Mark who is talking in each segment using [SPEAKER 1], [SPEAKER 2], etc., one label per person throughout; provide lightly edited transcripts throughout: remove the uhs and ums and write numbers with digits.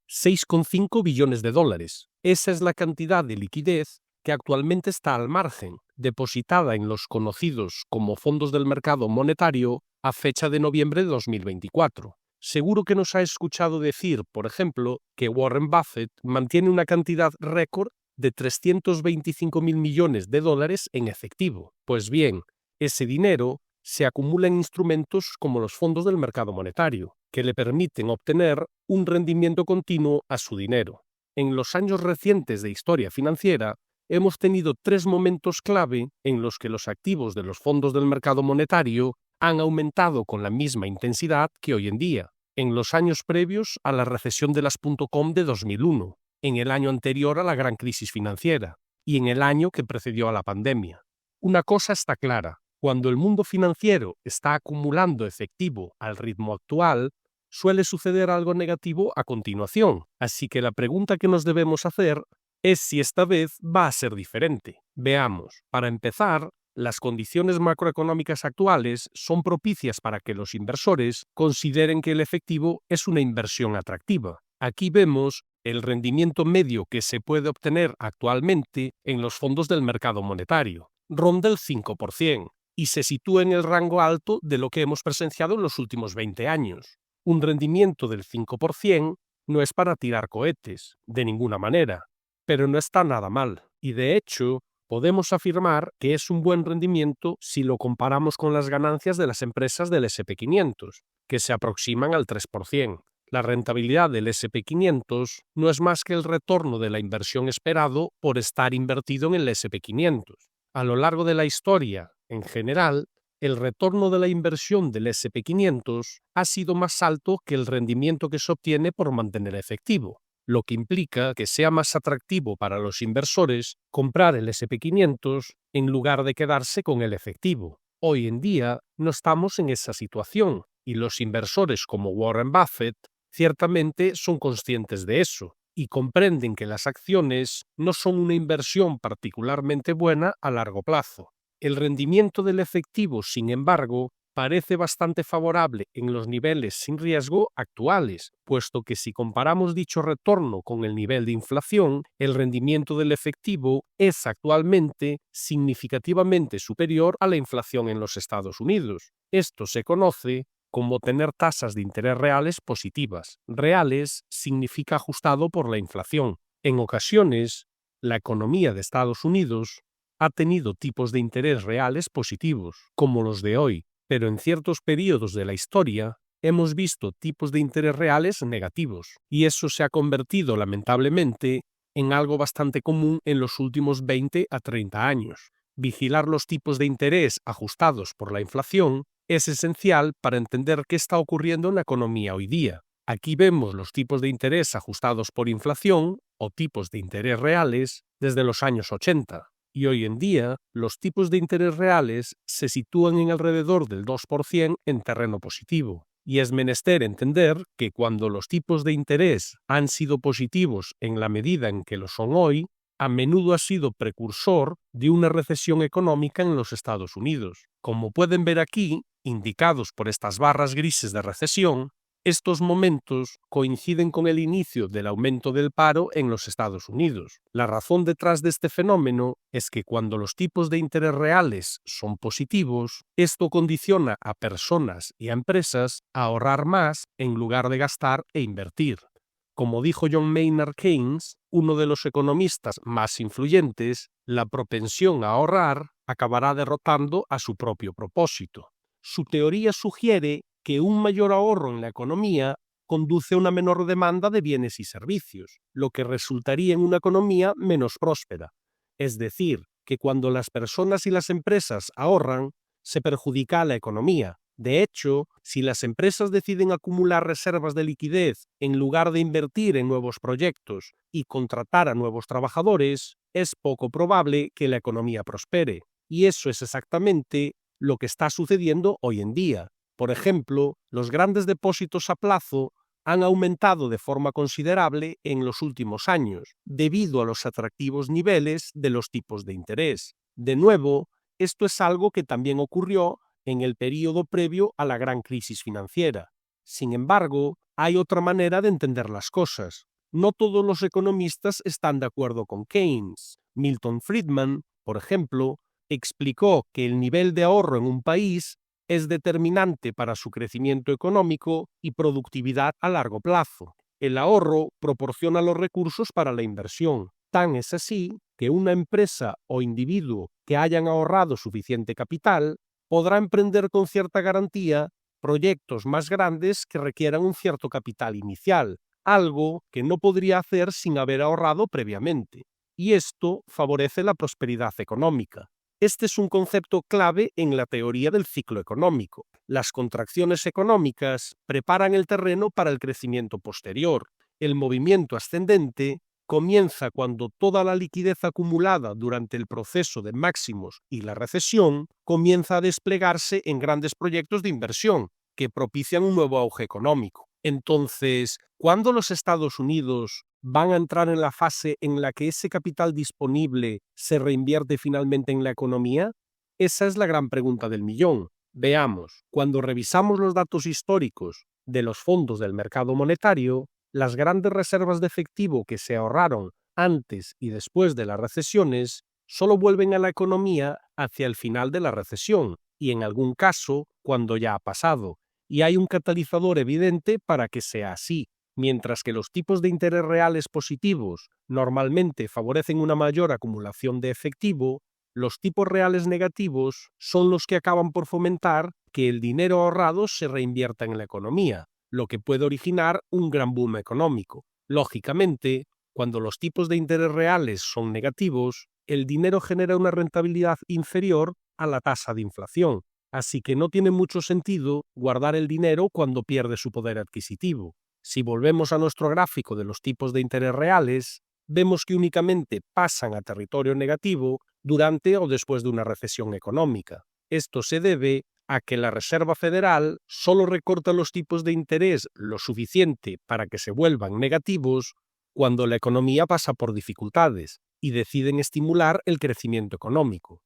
[SPEAKER 1] 6,5 billones de dólares. Esa es la cantidad de liquidez que actualmente está al margen, depositada en los conocidos como fondos del mercado monetario a fecha de noviembre de 2024. Seguro que nos ha escuchado decir, por ejemplo, que Warren Buffett mantiene una cantidad récord de 325.000 millones de dólares en efectivo. Pues bien, ese dinero se acumula en instrumentos como los fondos del mercado monetario, que le permiten obtener un rendimiento continuo a su dinero. En los años recientes de historia financiera, hemos tenido 3 momentos clave en los que los activos de los fondos del mercado monetario han aumentado con la misma intensidad que hoy en día. En los años previos a la recesión de las .com de 2001, en el año anterior a la gran crisis financiera y en el año que precedió a la pandemia. Una cosa está clara: cuando el mundo financiero está acumulando efectivo al ritmo actual, suele suceder algo negativo a continuación. Así que la pregunta que nos debemos hacer es si esta vez va a ser diferente. Veamos. Para empezar, las condiciones macroeconómicas actuales son propicias para que los inversores consideren que el efectivo es una inversión atractiva. Aquí vemos el rendimiento medio que se puede obtener actualmente en los fondos del mercado monetario. Ronda el 5% y se sitúa en el rango alto de lo que hemos presenciado en los últimos 20 años. Un rendimiento del 5% no es para tirar cohetes, de ninguna manera, pero no está nada mal. Y de hecho, podemos afirmar que es un buen rendimiento si lo comparamos con las ganancias de las empresas del S&P 500, que se aproximan al 3%. La rentabilidad del S&P 500 no es más que el retorno de la inversión esperado por estar invertido en el S&P 500. A lo largo de la historia, en general, el retorno de la inversión del S&P 500 ha sido más alto que el rendimiento que se obtiene por mantener efectivo, lo que implica que sea más atractivo para los inversores comprar el S&P 500 en lugar de quedarse con el efectivo. Hoy en día no estamos en esa situación y los inversores como Warren Buffett ciertamente son conscientes de eso y comprenden que las acciones no son una inversión particularmente buena a largo plazo. El rendimiento del efectivo, sin embargo, parece bastante favorable en los niveles sin riesgo actuales, puesto que si comparamos dicho retorno con el nivel de inflación, el rendimiento del efectivo es actualmente significativamente superior a la inflación en los Estados Unidos. Esto se conoce como tener tasas de interés reales positivas. Reales significa ajustado por la inflación. En ocasiones, la economía de Estados Unidos ha tenido tipos de interés reales positivos, como los de hoy, pero en ciertos periodos de la historia hemos visto tipos de interés reales negativos, y eso se ha convertido lamentablemente en algo bastante común en los últimos 20 a 30 años. Vigilar los tipos de interés ajustados por la inflación es esencial para entender qué está ocurriendo en la economía hoy día. Aquí vemos los tipos de interés ajustados por inflación o tipos de interés reales desde los años 80. Y hoy en día, los tipos de interés reales se sitúan en alrededor del 2% en terreno positivo. Y es menester entender que cuando los tipos de interés han sido positivos en la medida en que lo son hoy, a menudo ha sido precursor de una recesión económica en los Estados Unidos. Como pueden ver aquí, indicados por estas barras grises de recesión, estos momentos coinciden con el inicio del aumento del paro en los Estados Unidos. La razón detrás de este fenómeno es que cuando los tipos de interés reales son positivos, esto condiciona a personas y a empresas a ahorrar más en lugar de gastar e invertir. Como dijo John Maynard Keynes, uno de los economistas más influyentes, la propensión a ahorrar acabará derrotando a su propio propósito. Su teoría sugiere que un mayor ahorro en la economía conduce a una menor demanda de bienes y servicios, lo que resultaría en una economía menos próspera. Es decir, que cuando las personas y las empresas ahorran, se perjudica a la economía. De hecho, si las empresas deciden acumular reservas de liquidez en lugar de invertir en nuevos proyectos y contratar a nuevos trabajadores, es poco probable que la economía prospere. Y eso es exactamente lo que está sucediendo hoy en día. Por ejemplo, los grandes depósitos a plazo han aumentado de forma considerable en los últimos años, debido a los atractivos niveles de los tipos de interés. De nuevo, esto es algo que también ocurrió en el período previo a la gran crisis financiera. Sin embargo, hay otra manera de entender las cosas. No todos los economistas están de acuerdo con Keynes. Milton Friedman, por ejemplo, explicó que el nivel de ahorro en un país es determinante para su crecimiento económico y productividad a largo plazo. El ahorro proporciona los recursos para la inversión. Tan es así que una empresa o individuo que hayan ahorrado suficiente capital podrá emprender con cierta garantía proyectos más grandes que requieran un cierto capital inicial, algo que no podría hacer sin haber ahorrado previamente. Y esto favorece la prosperidad económica. Este es un concepto clave en la teoría del ciclo económico. Las contracciones económicas preparan el terreno para el crecimiento posterior. El movimiento ascendente comienza cuando toda la liquidez acumulada durante el proceso de máximos y la recesión comienza a desplegarse en grandes proyectos de inversión que propician un nuevo auge económico. Entonces, ¿cuándo los Estados Unidos van a entrar en la fase en la que ese capital disponible se reinvierte finalmente en la economía? Esa es la gran pregunta del millón. Veamos, cuando revisamos los datos históricos de los fondos del mercado monetario, las grandes reservas de efectivo que se ahorraron antes y después de las recesiones solo vuelven a la economía hacia el final de la recesión y en algún caso cuando ya ha pasado. Y hay un catalizador evidente para que sea así. Mientras que los tipos de interés reales positivos normalmente favorecen una mayor acumulación de efectivo, los tipos reales negativos son los que acaban por fomentar que el dinero ahorrado se reinvierta en la economía, lo que puede originar un gran boom económico. Lógicamente, cuando los tipos de interés reales son negativos, el dinero genera una rentabilidad inferior a la tasa de inflación. Así que no tiene mucho sentido guardar el dinero cuando pierde su poder adquisitivo. Si volvemos a nuestro gráfico de los tipos de interés reales, vemos que únicamente pasan a territorio negativo durante o después de una recesión económica. Esto se debe a que la Reserva Federal solo recorta los tipos de interés lo suficiente para que se vuelvan negativos cuando la economía pasa por dificultades y deciden estimular el crecimiento económico.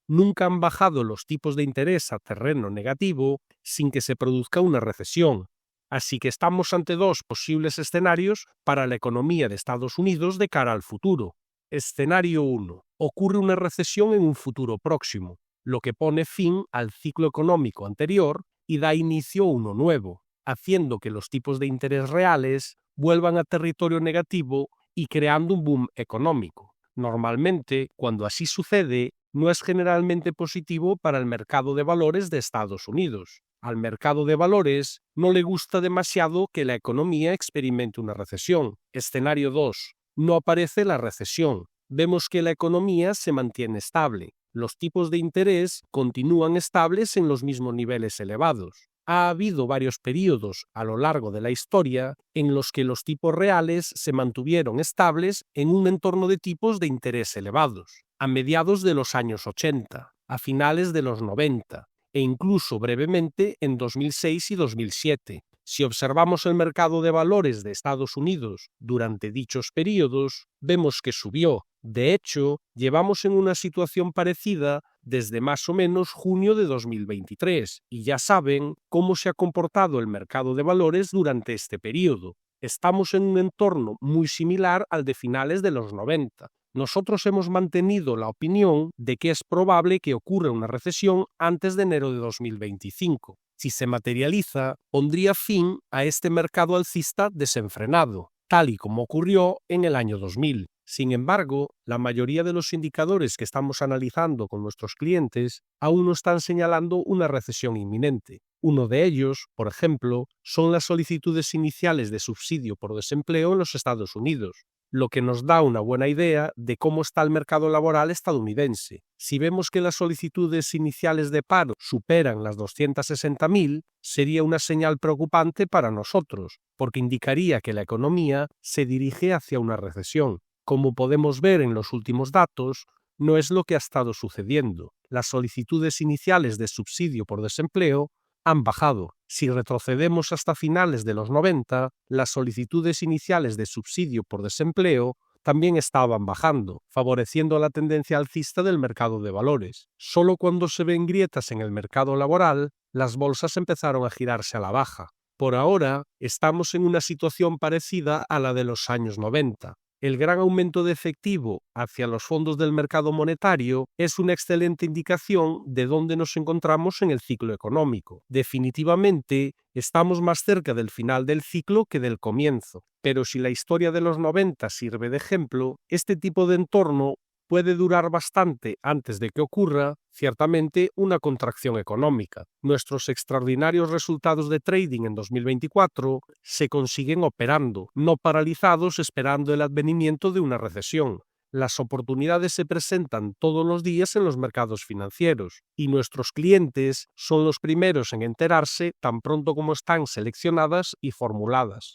[SPEAKER 1] Nunca han bajado los tipos de interés a terreno negativo sin que se produzca una recesión. Así que estamos ante dos posibles escenarios para la economía de Estados Unidos de cara al futuro. Escenario 1. Ocurre una recesión en un futuro próximo, lo que pone fin al ciclo económico anterior y da inicio a uno nuevo, haciendo que los tipos de interés reales vuelvan a territorio negativo y creando un boom económico. Normalmente, cuando así sucede, no es generalmente positivo para el mercado de valores de Estados Unidos. Al mercado de valores no le gusta demasiado que la economía experimente una recesión. Escenario 2. No aparece la recesión. Vemos que la economía se mantiene estable. Los tipos de interés continúan estables en los mismos niveles elevados. Ha habido varios periodos a lo largo de la historia en los que los tipos reales se mantuvieron estables en un entorno de tipos de interés elevados. A mediados de los años 80, a finales de los 90 e incluso brevemente en 2006 y 2007. Si observamos el mercado de valores de Estados Unidos durante dichos periodos, vemos que subió. De hecho, llevamos en una situación parecida desde más o menos junio de 2023 y ya saben cómo se ha comportado el mercado de valores durante este periodo. Estamos en un entorno muy similar al de finales de los 90. Nosotros hemos mantenido la opinión de que es probable que ocurra una recesión antes de enero de 2025. Si se materializa, pondría fin a este mercado alcista desenfrenado, tal y como ocurrió en el año 2000. Sin embargo, la mayoría de los indicadores que estamos analizando con nuestros clientes aún no están señalando una recesión inminente. Uno de ellos, por ejemplo, son las solicitudes iniciales de subsidio por desempleo en los Estados Unidos, lo que nos da una buena idea de cómo está el mercado laboral estadounidense. Si vemos que las solicitudes iniciales de paro superan las 260.000, sería una señal preocupante para nosotros, porque indicaría que la economía se dirige hacia una recesión. Como podemos ver en los últimos datos, no es lo que ha estado sucediendo. Las solicitudes iniciales de subsidio por desempleo han bajado. Si retrocedemos hasta finales de los 90, las solicitudes iniciales de subsidio por desempleo también estaban bajando, favoreciendo la tendencia alcista del mercado de valores. Solo cuando se ven grietas en el mercado laboral, las bolsas empezaron a girarse a la baja. Por ahora, estamos en una situación parecida a la de los años 90. El gran aumento de efectivo hacia los fondos del mercado monetario es una excelente indicación de dónde nos encontramos en el ciclo económico. Definitivamente, estamos más cerca del final del ciclo que del comienzo. Pero si la historia de los 90 sirve de ejemplo, este tipo de entorno puede durar bastante antes de que ocurra, ciertamente, una contracción económica. Nuestros extraordinarios resultados de trading en 2024 se consiguen operando, no paralizados esperando el advenimiento de una recesión. Las oportunidades se presentan todos los días en los mercados financieros y nuestros clientes son los primeros en enterarse tan pronto como están seleccionadas y formuladas.